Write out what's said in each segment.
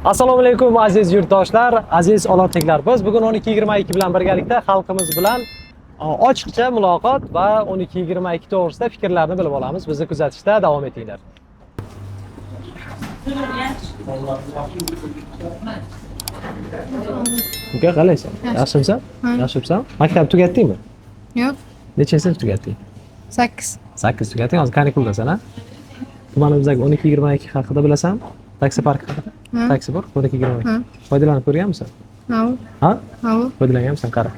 Assalomu alaykum aziz yurtdoshlar, aziz olotniklar. Biz bugun 12:22 bilan birgalikda xalqimiz bilan ochiqcha muloqot va 12:22 to'g'risida fikrlarni bilib olamiz. Bizni kuzatishda davom etinglar. Uka, qalaysan? Yaxshimisan? Yaxshimisan? Maktab tugatdingmi? Yo'q, Necha sinf tugatding? 8. 8 tugatding, hozir kanikuldasan, ha? Tumanimizdagi 12:22 haqida bilasanmi? Taksi parki haqida? Taksi bor, 12:22. Foydalanib ko'rganmisan? Ha? Foydalanganmisan, qara.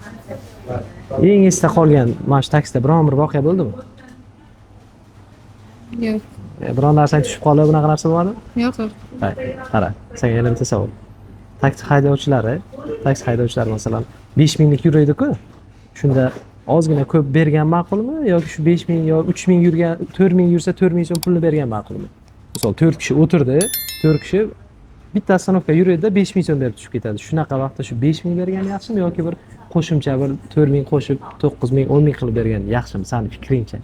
Eng esda qolgan mana shu taksida biron bir voqea bo'ldimi? Yo'q. Biron narsa tushib qolib, bunaqa narsa bo'lmadimi? Yo'q. Qara, senga yana bitta savol. Taksi haydovchilari masalan 5000 lik yuraydi-ku. Shunda ozgina ko'p bergan ma'qulmi yoki shu 5000 yo 3000 yurgan, 4000 yursa 4000 so'm pulni bergan ma'qulmi? Misol 4 kishi o'tirdi, 4 kishi bitta ostanovka yuradi, 5000 so'm berib tushib ketadi. Shunaqa vaqtda shu 5000 bergan yaxshimi yoki bir qo'shimcha bir 4000 qo'shib 9000, 10000 qilib bergan yaxshimi, sening fikringcha?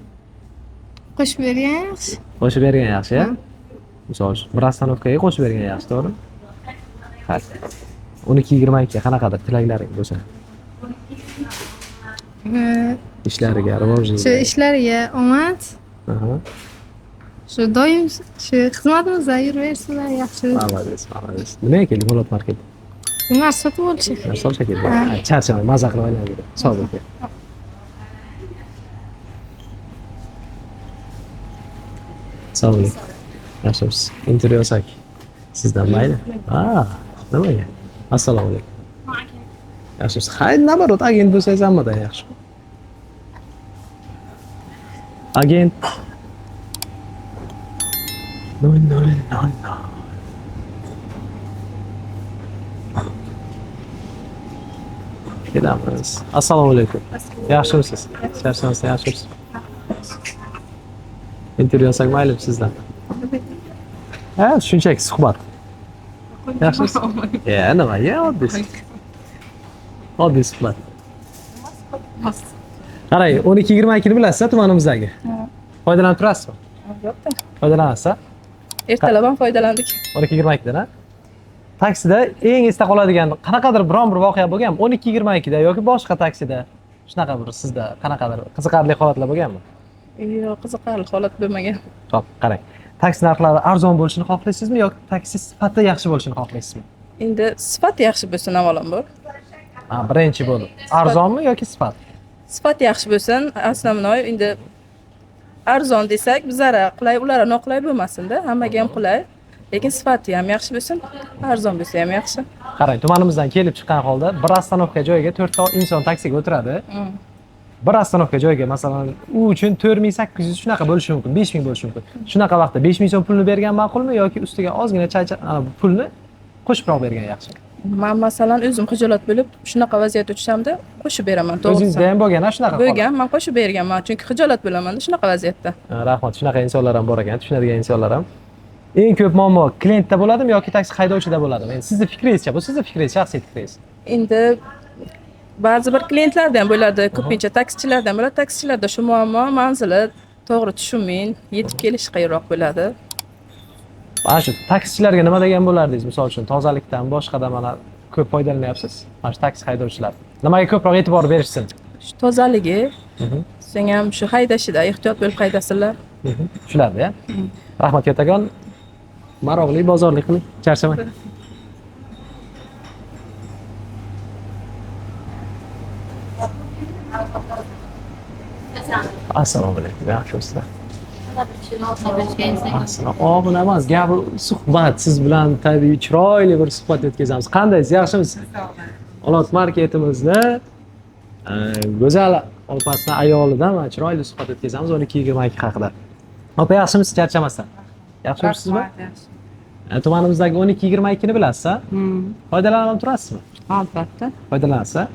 Qo'shib bergan yaxshi. Qo'shib bergan yaxshi, ya? Misol bir ostanovkaga qo'shib bergan yaxshi, to'g'rimi? Hadi. 12:22 ga qanaqadir tilaklaring bo'lsa. Ishlariga, rivojiga. Shu ishlariga omad. Shu doim shu xizmatimizda yuraversinlar, yaxshi. Malades. Nimaga kelding Olot market? Nima sotib olish? Narsa olishga keldim. Charchamay, maza qilib o'ynaydi. Sog' bo'l. Sog' bo'ling. Yaxshimisiz? Intervyu olsak. Sizdan mayli? Nimaga? Assalomu alaykum. Yaxshimisiz? Hayır, nabarot agent bo'lsangiz hammadan yaxshi. Agent. No. Kelamiz. Assalomu alaykum. Yaxshimisiz? Charchamasdan yaxshimisiz? Intervyu olsak maylimi sizdan? Ha, shunchaki suhbat. Yaxshimisiz? Nimaga oddiy? Oddiy suhbat. Qarang, 12:22 ni bilasizlar tumanimizdagi? Foydalanib turasizmi? Yo'qda. Foydalanasiz? Ertalab ham foydalandik. 12:22 dan, ha? Taksida eng esda qoladigan qanaqadir biron bir voqea bo'lganmi? 12:22 da yoki boshqa taksida shunaqa bir sizda qanaqadir qiziqarli holatlar bo'lganmi? Yo'q, qiziqarli holat bo'lmagan. Xo'p, qarang. Taksi narxlari arzon bo'lishini xohlaysizmi yoki taksi sifati yaxshi bo'lishini xohlaysizmi? Endi sifat yaxshi bo'lsin avvalambor. Birinchi bo'lib. Arzonmi yoki sifat? Sifat yaxshi bo'lsin, основной endi arzon desak, bizlara qulay, ularga noqulay bo'lmasin-da, hammaga ham qulay. Lekin sifati ham yaxshi bo'lsin, arzon bo'lsa ham yaxshi. Qarang, tumanimizdan kelib chiqqan holda bir ostanovka joyiga 4 ta inson taksiga o'tiradi. Bir ostanovka joyiga masalan u uchun 4800 shunaqa bo'lishi mumkin, 5000 bo'lishi mumkin. Shunaqa vaqtda 5000 so'm pulni bergan ma'qulmi yoki ustiga ozgina pulni qo'shibroq bergan yaxshi? Men masalan o'zim xijolat bo'lib, shunaqa vaziyatga tushsamda qo'shib beraman, to'g'risi. O'zingizda ham bo'lgan, shunaqa? Bo'lgan, men qo'shib berganman, chunki xijolat bo'laman shunaqa vaziyatda. Rahmat, shunaqa insonlar ham bor ekan, tushunadigan insonlar ham. Eng ko'p muammo klientda bo'ladimi yoki taksi haydovchida bo'ladimi? Endi sizning fikringizcha, bu sizning fikringiz, shaxsiy fikringiz. Endi ba'zi bir klientlarda ham bo'ladi, ko'pincha taksichilarda ham bo'ladi. Taksichilarda shu muammo, manzili to'g'ri tushunmay, yetib kelish qiyinroq bo'ladi. Mana shu taksichilarga nima degan bo'lardingiz? Misol uchun tozalikdan boshqadan mana ko'p foydalanyapsiz. Mana shu taksi haydovchilar nimaga ko'proq e'tibor berishsin? Shu tozaligi, sen ham shu haydashida ehtiyot bo'lib haydasizlar. Shularda-ya. Rahmat kattakon. Maroqli bozorlik qiling, charchamang. Assalomu alaykum. Yaxshimisiz? Bu emas, gapi suhbat. Siz bilan tabiiy chiroyli bir suhbat o'tkazamiz. Qandaysiz? Yaxshimisiz? Olot marketimizni go'zal opasidan ayolidan va chiroyli suhbat o'tkazamiz 12:22 haqida. Opa, yaxshimisiz? Charchamasdan. Yaxshimisizmi? Tumanimizdagi 12:22 ni bilasizmi? Foydalanib turasizmi? Albatta. Foydalanasiz.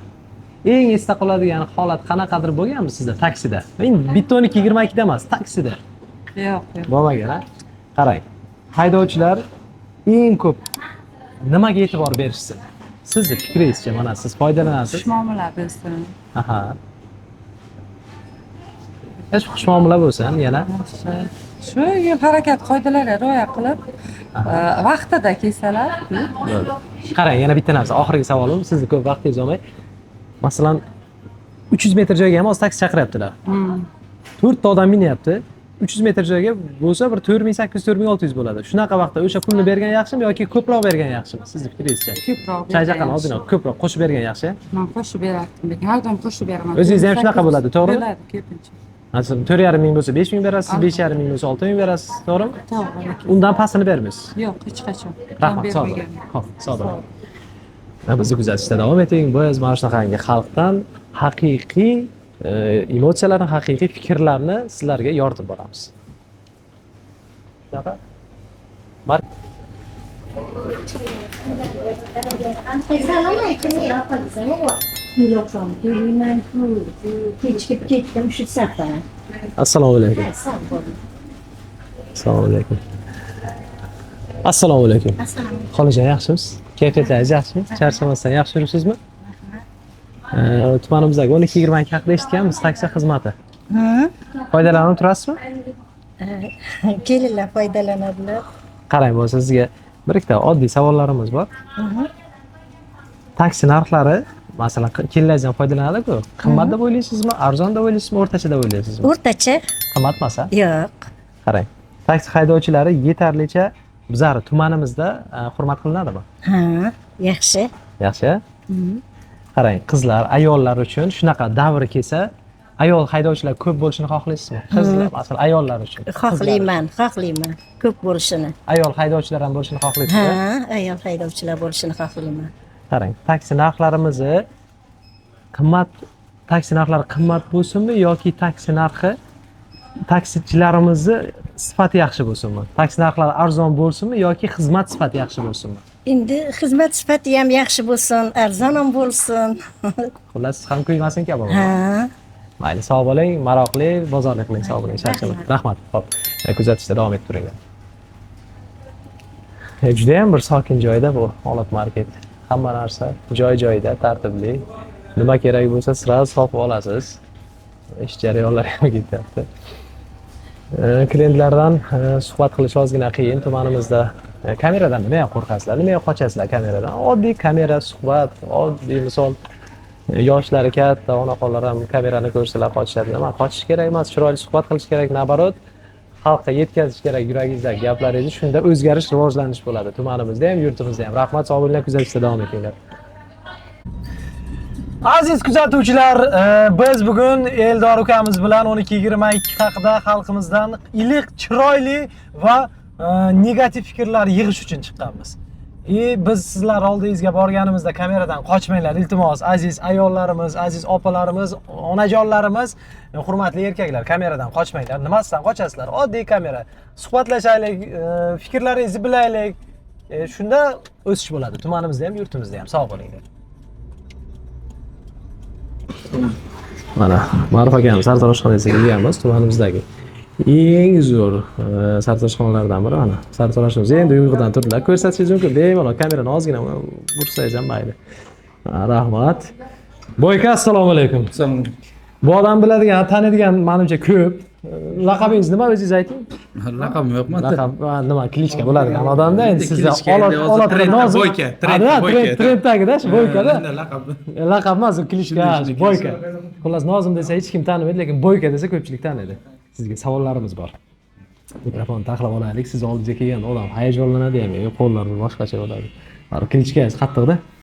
Eng esda qoladigan holat qanaqadir bo'lganmi sizda taksida? Endi bitta 12:22 da emas, taksida. Yo'q. Bo'lmagan, ha? Qarang. Haydovchilar eng ko'p nimaga e'tibor berishsin? Sizning fikringizcha, mana siz foydalanasiz. Muomala bo'lsin. Xushmuomala bo'lsin yana. Shu yo'l harakat qoidalariga rioya qilib, Vaqtida kelsalar. Qarang, yana bitta narsa, oxirgi savolim, sizni ko'p vaqtingizni olmay. Masalan, 300 metr joyga ham hozir taksi chaqiryaptilar. 4 ta odam minyapti. 300 metr joyga bo'lsa bir 4800-4600 bo'ladi. Shunaqa vaqtda o'sha pulni bergan yaxshimi yoki ko'proq bergan yaxshimi? Sizning fikringizcha? Ko'proq. Chaychaqani ozgina ko'proq qo'shib bergan yaxshi. Men qo'shib berardim, lekin har doim qo'shib beraman. O'zingiz ham shunaqa bo'ladi, to'g'rimi? Bo'ladi, ko'pincha. Masalan, 4,5 ming bo'lsa 5 ming berasiz, 5,5 ming bo'lsa 6 ming berasiz, to'g'rimi? To'g'ri. Undan pastini bermaysiz. Yo'q, hech qachon. Rahmat, sog' bo'ling. Xo'p, sog' bo'ling. Bizni kuzatishda davom eting. Biz mana shunaqangi xalqdan haqiqiy emotsiyalarni, haqiqiy fikrlarni sizlarga yoritib boramiz. Shunaqa? Assalomu alaykum. Assalomu alaykum. Assalomu alaykum. Xolajon, yaxshimisiz? Kayfiyatlaringiz yaxshimi? Charchamasdan yaxshi yuribsizmi? Tumanimizdagi 1222 haqida eshitganmiz, taksi xizmati. Foydalanib turasizmi? Kelinglar, foydalanadilar. Qarang, bo'lsa sizga bir ikkita oddiy savollarimiz bor. Taksi narxlari, masalan, kelinglardan foydalanadi-ku. Qimmat deb o'ylaysizmi, arzon deb o'ylaysizmi, o'rtacha deb o'ylaysizmi? O'rtacha? Qimmatmasa? Yo'q. Qarang, taksi haydovchilari yetarlicha bizlar tumanimizda hurmat qilinadimi? Ha, yaxshi. Yaxshi. Qarang, qizlar, ayollar uchun shunaqa davr kelsa, ayol haydovchilar ko'p bo'lishini xohlaysizmi? Qizlar, masalan, ayollar uchun. Xohlayman. Ko'p bo'lishini. Ayol haydovchilar ham bo'lishini xohlaysizmi? Ha, ayol haydovchilar bo'lishini xohlayman. Qarang, taksi narxlarimizni taksi narxlari qimmat bo'lsinmi yoki taksi narxi taksichilarimizni sifati yaxshi bo'lsinmi? Taksi narxlari arzon bo'lsinmi yoki xizmat sifati yaxshi bo'lsinmi? Endi xizmat sifati ham yaxshi bo'lsin, arzon ham bo'lsin. Xullas, siz ham kuymasin kabi. Ha. Mayli, sog' bo'ling, maroqli bozorlik qiling, sog' bo'ling, charchamang. Rahmat. Xo'p, kuzatishda davom etib turing. Juda ham bir sokin joyda bu holat market. Hamma narsa joy-joyida, tartibli. Nima kerak bo'lsa, sirasi topib olasiz. Ish jarayonlari ham ketyapti. Klientlardan suhbat qilish ozgina qiyin. Tumanimizda kameradan nima ham qo'rqasizlar, nima ham qochasizlar kameradan? Oddiy kamera suhbat, oddiy misol yoshlari katta onaxonlar ham kamerani ko'rsalar qochishadi. Nima qochish kerak emas, chiroyli suhbat qilish kerak, nabarot xalqqa yetkazish kerak yuragingizdagi gaplaringizni, shunda o'zgarish, rivojlanish bo'ladi. Tumanimizda ham, yurtimizda ham. Rahmat, sog' bo'linglar, kuzatishda davom etinglar. Aziz kuzatuvchilar, biz bugun Eldor ukamiz bilan 1222 haqida xalqimizdan iliq, chiroyli va negativ fikrlar yig'ish uchun chiqqanmiz. Biz sizlar oldingizga borganimizda kameradan qochmanglar, iltimos, aziz ayollarimiz, aziz opalarimiz, onajonlarimiz, hurmatli erkaklar, kameradan qochmanglar. Nimasidan qochasizlar? Oddiy kamera. Suhbatlashaylik, fikrlaringizni bilaylik. Shunda o'sish bo'ladi. Tumanimizda ham, yurtimizda ham. Sog' bo'linglar. Mana, Ma'ruf akam sartaroshxonasiga kelganmiz, tumanimizdagi eng zo'r sartaroshxonalardan biri mana. Sartaroshimiz endi uyqudan turdilar. Ko'rsatishingiz mumkin. Bemalol kamerani ozgina bursangiz ham mayli. Rahmat. Boyka, assalomu alaykum. Bu odam biladigan, taniydigan menimcha ko'p. Laqabingiz nima, o'zingiz ayting? Laqabim yo'qmi? Laqab nima, klichka bo'ladigan odamda endi sizga Boyka, trenddagida, shu boykada. Laqab. Laqab emas, klichka, boyka. Xullas, Nozim desa hech kim tanimaydi, lekin boyka desa ko'pchilik taniydi. Sizga savollarimiz bor. Mikrofonni taxlab olaylik. Siz oldingizga kelgan odam hayajonlanadi ham, qo'llari boshqacha bo'ladi. Klichkangiz qattiqda.